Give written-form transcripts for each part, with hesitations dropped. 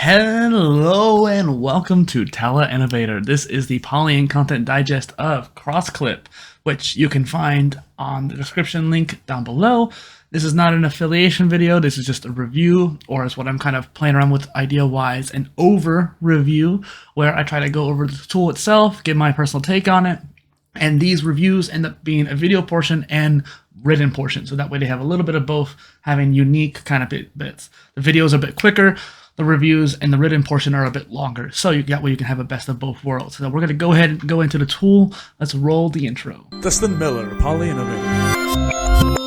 Hello and welcome to PolyInnovator. This is the PolyInContent digest of CrossClip, which you can find on the description link down below. This is not an affiliation video, this is just a review, or is what I'm kind of playing around with idea-wise, an over review, where I try to go over the tool itself, give my personal take on it, and these reviews end up being a video portion and written portion, so that way they have a little bit of both, having unique kind of bits. The video is a bit quicker, the reviews and the written portion are a bit longer, so that way you can have a best of both worlds. So we're going to go ahead and go into the tool. Let's roll the intro. Dustin Miller, PolyInnovator.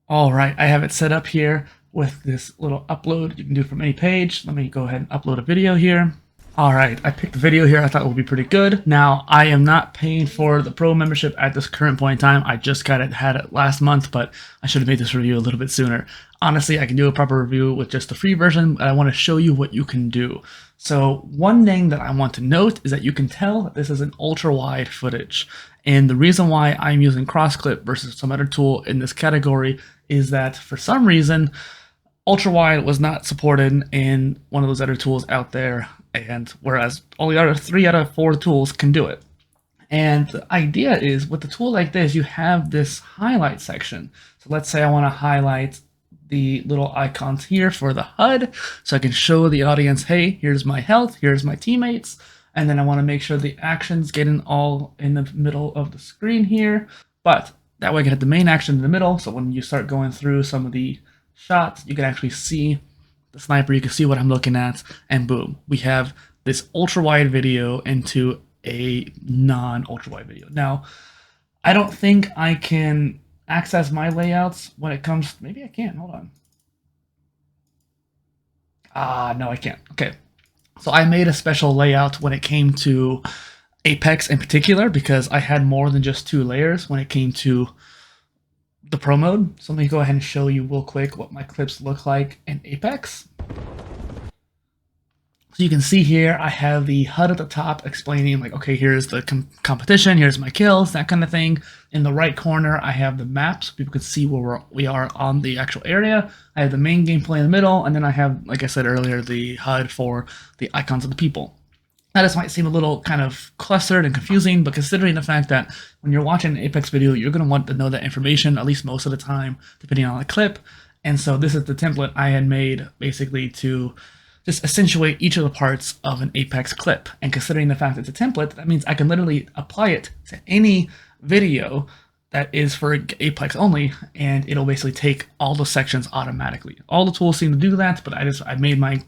All right, I have it set up here with this little upload you can do from any page. Let me go ahead and upload a video here. All right, I picked the video here. I thought it would be pretty good. Now, I am not paying for the pro membership at this current point in time. I just had it last month, but I should have made this review a little bit sooner. Honestly, I can do a proper review with just the free version, but I want to show you what you can do. So one thing that I want to note is that you can tell that this is an ultra wide footage. And the reason why I'm using CrossClip versus some other tool in this category is that for some reason, ultra wide was not supported in one of those other tools out there, and whereas all the other 3 out of 4 tools can do it. And the idea is with a tool like this, you have this highlight section. So let's say I want to highlight the little icons here for the HUD, so I can show the audience, hey, here's my health, here's my teammates, and then I want to make sure the actions get all in the middle of the screen here. But that way I can have the main action in the middle, so when you start going through some of the shots, you can actually see the sniper, you can see what I'm looking at, and boom, we have this ultra wide video into a non-ultra wide video. Now, I don't think I can access my layouts when it comes, maybe I can, hold on. No, I can't. Okay, so I made a special layout when it came to Apex in particular, because I had more than just 2 layers when it came to the pro mode. So let me go ahead and show you real quick what my clips look like in Apex. So you can see here, I have the HUD at the top explaining like, okay, here's the competition, here's my kills, that kind of thing. In the right corner, I have the map, so people can see where we are on the actual area. I have the main gameplay in the middle, and then I have, like I said earlier, the HUD for the icons of the people. Now, this might seem a little kind of clustered and confusing, but considering the fact that when you're watching an Apex video, you're going to want to know that information, at least most of the time, depending on the clip. And so this is the template I had made basically to just accentuate each of the parts of an Apex clip. And considering the fact that it's a template, that means I can literally apply it to any video that is for Apex only, and it'll basically take all the sections automatically. All the tools seem to do that, but I made my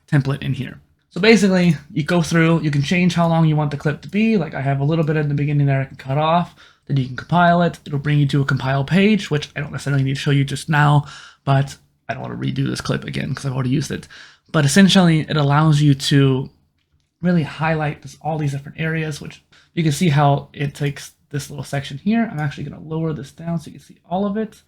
template in here. So basically, you go through, you can change how long you want the clip to be. Like I have a little bit in the beginning there I can cut off, then you can compile it. It'll bring you to a compile page, which I don't necessarily need to show you just now, but I don't want to redo this clip again because I've already used it. But essentially, it allows you to really highlight all these different areas, which you can see how it takes this little section here. I'm actually going to lower this down so you can see all of it.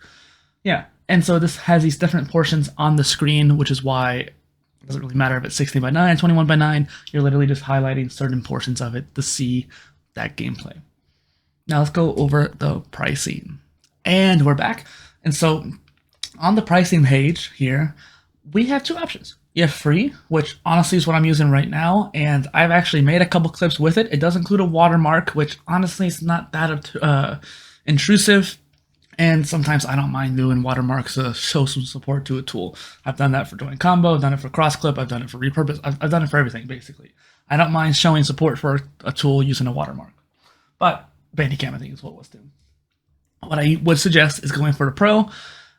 Yeah, and so this has these different portions on the screen, which is why it doesn't really matter if it's 16 by 9, 21 by 9. You're literally just highlighting certain portions of it to see that gameplay. Now let's go over the pricing. And we're back. And so on the pricing page here, we have 2 options. You have free, which honestly is what I'm using right now. And I've actually made a couple clips with it. It does include a watermark, which honestly is not that intrusive. And sometimes I don't mind doing watermarks to show some support to a tool. I've done that for Join Combo, I've done it for CrossClip, I've done it for Repurposed, I've done it for everything basically. I don't mind showing support for a tool using a watermark. But Bandicam I think is what was due. What I would suggest is going for the Pro.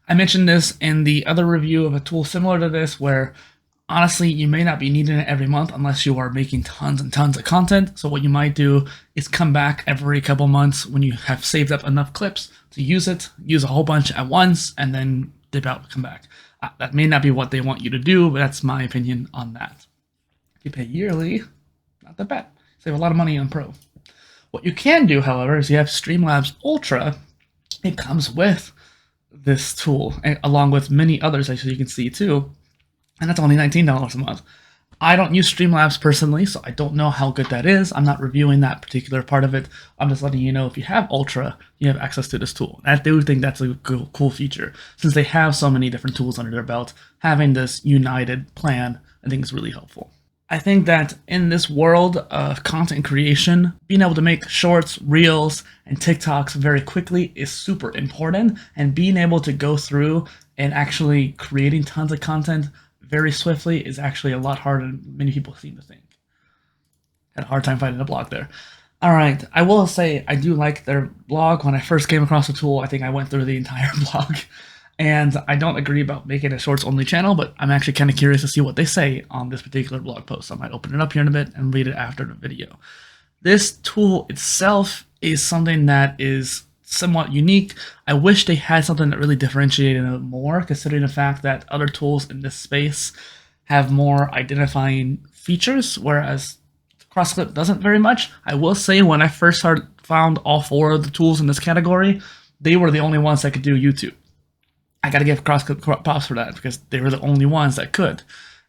I mentioned this in the other review of a tool similar to this where honestly, you may not be needing it every month unless you are making tons and tons of content. So what you might do is come back every couple months when you have saved up enough clips to use it, use a whole bunch at once, and then dip out, come back. That may not be what they want you to do, but that's my opinion on that. If you pay yearly, not that bad. Save a lot of money on Pro. What you can do, however, is you have Streamlabs Ultra. It comes with this tool, along with many others, as you can see too. And that's only $19 a month. I don't use Streamlabs personally, so I don't know how good that is. I'm not reviewing that particular part of it. I'm just letting you know if you have Ultra, you have access to this tool. And I do think that's a cool feature. Since they have so many different tools under their belt, having this united plan, I think is really helpful. I think that in this world of content creation, being able to make shorts, reels, and TikToks very quickly is super important. And being able to go through and actually creating tons of content very swiftly is actually a lot harder than many people seem to think. Had a hard time finding a blog there. All right, I will say I do like their blog. When I first came across the tool, I think I went through the entire blog. And I don't agree about making a shorts only channel, but I'm actually kind of curious to see what they say on this particular blog post. So I might open it up here in a bit and read it after the video. This tool itself is something that is somewhat unique. I wish they had something that really differentiated it more, considering the fact that other tools in this space have more identifying features, whereas CrossClip doesn't very much. I will say when I first found all 4 of the tools in this category, they were the only ones that could do YouTube. I gotta give CrossClip props for that because they were the only ones that could.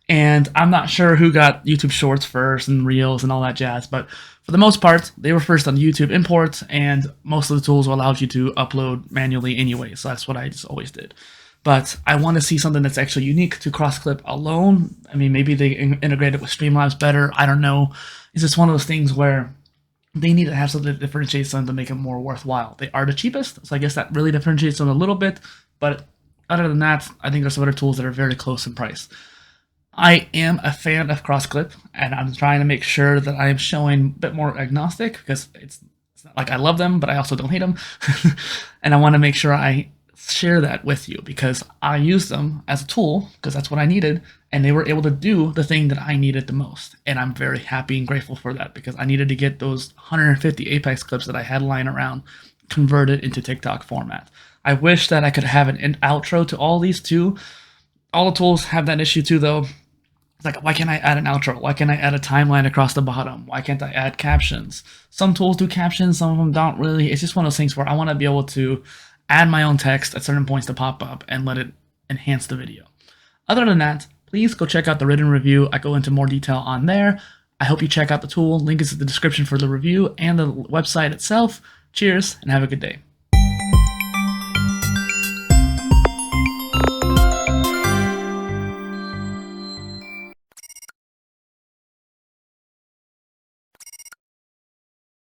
And I'm not sure who got YouTube Shorts first and Reels and all that jazz, but for the most part, they were first on YouTube imports, and most of the tools allowed you to upload manually anyway, so that's what I just always did. But I want to see something that's actually unique to CrossClip alone. I mean, maybe they integrate it with Streamlabs better. I don't know. It's just one of those things where they need to have something that differentiates them to make it more worthwhile. They are the cheapest, so I guess that really differentiates them a little bit, but other than that, I think there's some other tools that are very close in price. I am a fan of CrossClip, and I'm trying to make sure that I am showing a bit more agnostic, because it's not like I love them, but I also don't hate them. And I want to make sure I share that with you, because I use them as a tool, because that's what I needed, and they were able to do the thing that I needed the most. And I'm very happy and grateful for that, because I needed to get those 150 Apex clips that I had lying around converted into TikTok format. I wish that I could have an outro to all these too. All the tools have that issue too, though. It's like, why can't I add an outro? Why can't I add a timeline across the bottom? Why can't I add captions? Some tools do captions, some of them don't really. It's just one of those things where I want to be able to add my own text at certain points to pop up and let it enhance the video. Other than that, please go check out the written review. I go into more detail on there. I hope you check out the tool. Link is in the description for the review and the website itself. Cheers, and have a good day.